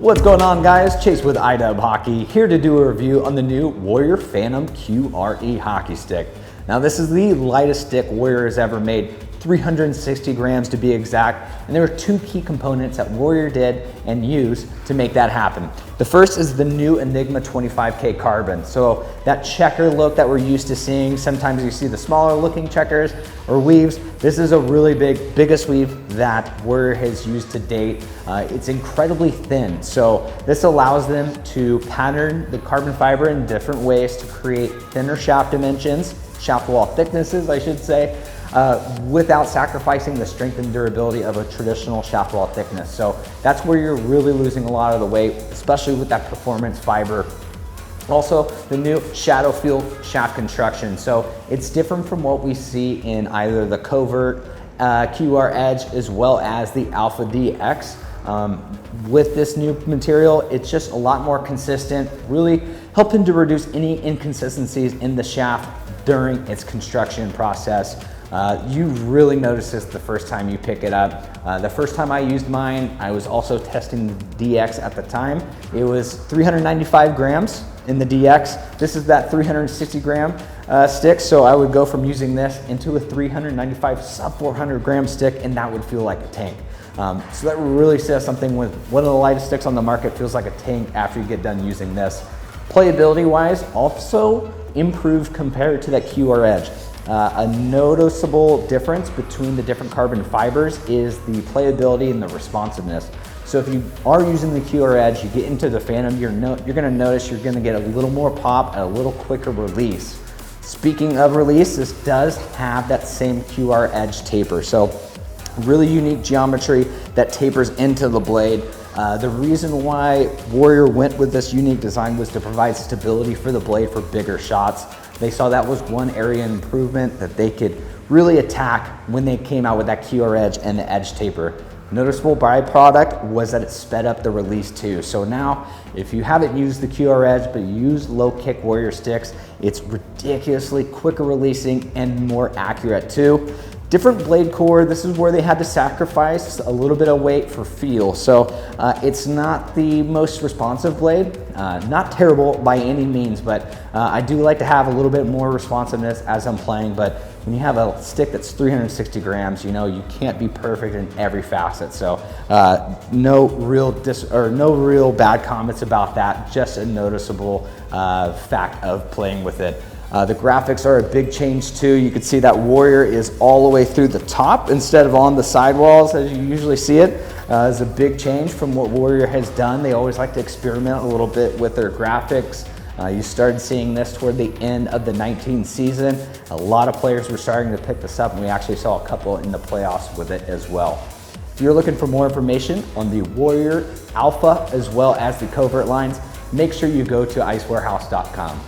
What's going on, guys? Chase with iDub Hockey, here to do a review on the new Warrior Fantom QRE hockey stick. Now, this is the lightest stick Warrior has ever made, 360 grams to be exact, and there are two key components that Warrior did and used to make that happen. The first is the new Enigma 25K carbon. So that checker look that we're used to seeing, sometimes you see the smaller looking checkers or weaves. This is a really biggest weave that Warrior has used to date. It's incredibly thin, so this allows them to pattern the carbon fiber in different ways to create thinner shaft dimensions, shaft wall thicknesses, I should say, without sacrificing the strength and durability of a traditional shaft wall thickness. So that's where you're really losing a lot of the weight, especially with that performance fiber. Also, the new shadow field shaft construction. So it's different from what we see in either the Covert QR Edge as well as the Alpha DX. With this new material, it's just a lot more consistent, really helping to reduce any inconsistencies in the shaft during its construction process. You really notice this the first time you pick it up. The first time I used mine, I was also testing the DX at the time. It was 395 grams in the DX. This is that 360 gram stick, so I would go from using this into a 395 sub 400 gram stick, and that would feel like a tank. So that really says something. With one of the lightest sticks on the market feels like a tank after you get done using this. Playability wise, also improved compared to that QR Edge. A noticeable difference between the different carbon fibers is the playability and the responsiveness. So if you are using the QR Edge, you get into the Fantom, you're gonna notice you're gonna get a little more pop and a little quicker release. Speaking of release, this does have that same QR Edge taper. So really unique geometry that tapers into the blade. The reason why Warrior went with this unique design was to provide stability for the blade for bigger shots. They saw that was one area of improvement that they could really attack when they came out with that QR Edge and the Edge taper. Noticeable byproduct was that it sped up the release too. So now, if you haven't used the QR Edge but you use low kick Warrior sticks, it's ridiculously quicker releasing and more accurate too. Different blade core, this is where they had to sacrifice a little bit of weight for feel. So it's not the most responsive blade, not terrible by any means, but I do like to have a little bit more responsiveness as I'm playing. But when you have a stick that's 360 grams, you know, you can't be perfect in every facet. So no real bad comments about that, just a noticeable fact of playing with it. The graphics are a big change too. You can see that Warrior is all the way through the top instead of on the sidewalls as you usually see it. It's a big change from what Warrior has done. They always like to experiment a little bit with their graphics. You started seeing this toward the end of the 19th season. A lot of players were starting to pick this up, and we actually saw a couple in the playoffs with it as well. If you're looking for more information on the Warrior Alpha as well as the Covert lines, make sure you go to icewarehouse.com.